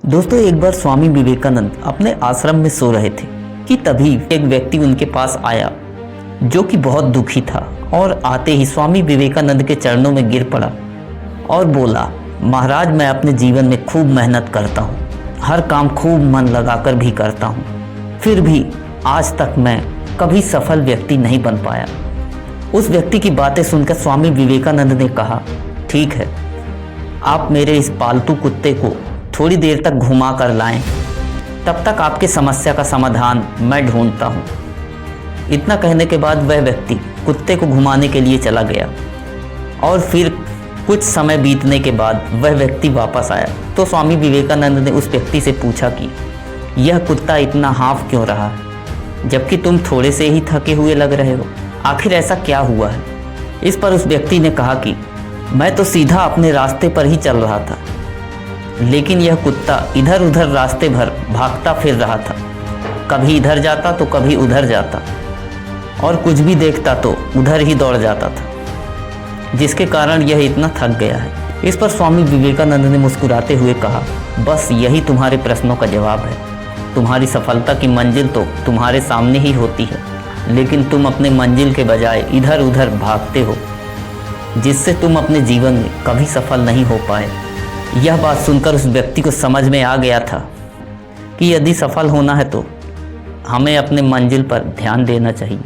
दोस्तों, एक बार स्वामी विवेकानंद अपने आश्रम में सो रहे थे कि तभी एक व्यक्ति उनके पास आया जो कि बहुत दुखी था और आते ही स्वामी विवेकानंद के चरणों में गिर पड़ा और बोला, महाराज, मैं अपने जीवन में खूब मेहनत करता हूँ, हर काम खूब मन लगाकर भी करता हूँ, फिर भी आज तक मैं कभी सफल व्यक्ति नहीं बन पाया। उस व्यक्ति की बातें सुनकर स्वामी विवेकानंद ने कहा, ठीक है, आप मेरे इस पालतू कुत्ते को थोड़ी देर तक घुमा कर लाएं, तब तक आपकी समस्या का समाधान मैं ढूंढता हूँ। इतना कहने के बाद वह व्यक्ति कुत्ते को घुमाने के लिए चला गया और फिर कुछ समय बीतने के बाद वह व्यक्ति वापस आया तो स्वामी विवेकानंद ने उस व्यक्ति से पूछा कि यह कुत्ता इतना हाँफ क्यों रहा है, जबकि तुम थोड़े से ही थके हुए लग रहे हो, आखिर ऐसा क्या हुआ है। इस पर उस व्यक्ति ने कहा कि मैं तो सीधा अपने रास्ते पर ही चल रहा था, लेकिन यह कुत्ता इधर उधर रास्ते भर भागता फिर रहा था, कभी इधर जाता तो कभी उधर जाता और कुछ भी देखता तो उधर ही दौड़ जाता था, जिसके कारण यह इतना थक गया है। इस पर स्वामी विवेकानंद ने मुस्कुराते हुए कहा, बस यही तुम्हारे प्रश्नों का जवाब है। तुम्हारी सफलता की मंजिल तो तुम्हारे सामने ही होती है, लेकिन तुम अपने मंजिल के बजाय इधर उधर भागते हो, जिससे तुम अपने जीवन में कभी सफल नहीं हो पाए। यह बात सुनकर उस व्यक्ति को समझ में आ गया था कि यदि सफल होना है तो हमें अपने मंजिल पर ध्यान देना चाहिए।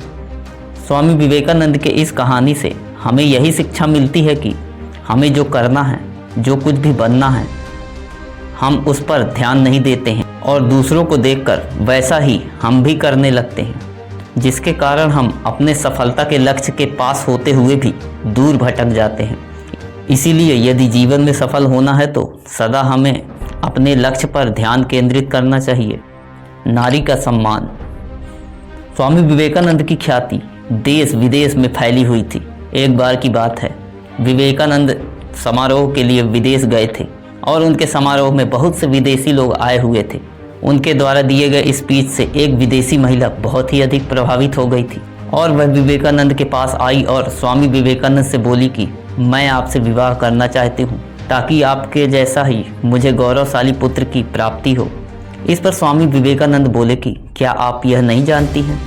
स्वामी विवेकानंद के इस कहानी से हमें यही शिक्षा मिलती है कि हमें जो करना है, जो कुछ भी बनना है, हम उस पर ध्यान नहीं देते हैं और दूसरों को देखकर वैसा ही हम भी करने लगते हैं, जिसके कारण हम अपने सफलता के लक्ष्य के पास होते हुए भी दूर भटक जाते हैं। इसीलिए यदि जीवन में सफल होना है तो सदा हमें अपने लक्ष्य पर ध्यान केंद्रित करना चाहिए। नारी का सम्मान। स्वामी विवेकानंद की ख्याति देश विदेश में फैली हुई थी। एक बार की बात है, विवेकानंद समारोह के लिए विदेश गए थे और उनके समारोह में बहुत से विदेशी लोग आए हुए थे। उनके द्वारा दिए गए स्पीच से एक विदेशी महिला बहुत ही अधिक प्रभावित हो गई थी और वह विवेकानंद के पास आई और स्वामी विवेकानंद से बोली कि मैं आपसे विवाह करना चाहती हूँ, ताकि आपके जैसा ही मुझे गौरवशाली पुत्र की प्राप्ति हो। इस पर स्वामी विवेकानंद बोले कि क्या आप यह नहीं जानती हैं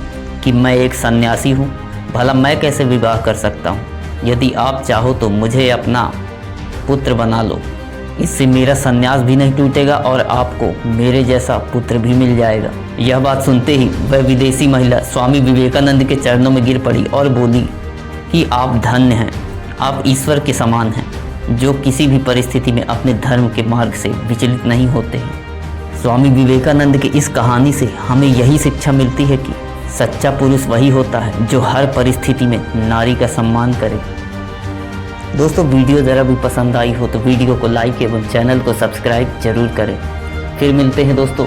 कि मैं एक सन्यासी हूँ, भला मैं कैसे विवाह कर सकता हूँ। यदि आप चाहो तो मुझे अपना पुत्र बना लो, इससे मेरा सन्यास भी नहीं टूटेगा और आपको मेरे जैसा पुत्र भी मिल जाएगा। यह बात सुनते ही वह विदेशी महिला स्वामी विवेकानंद के चरणों में गिर पड़ी और बोली कि आप धन्य हैं, आप ईश्वर के समान हैं, जो किसी भी परिस्थिति में अपने धर्म के मार्ग से विचलित नहीं होते हैं। स्वामी विवेकानंद की इस कहानी से हमें यही शिक्षा मिलती है कि सच्चा पुरुष वही होता है जो हर परिस्थिति में नारी का सम्मान करे। दोस्तों, वीडियो ज़रा भी पसंद आई हो तो वीडियो को लाइक एवं चैनल को सब्सक्राइब जरूर करें। फिर मिलते हैं दोस्तों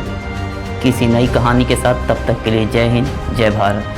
किसी नई कहानी के साथ, तब तक के लिए जय हिंद, जय भारत।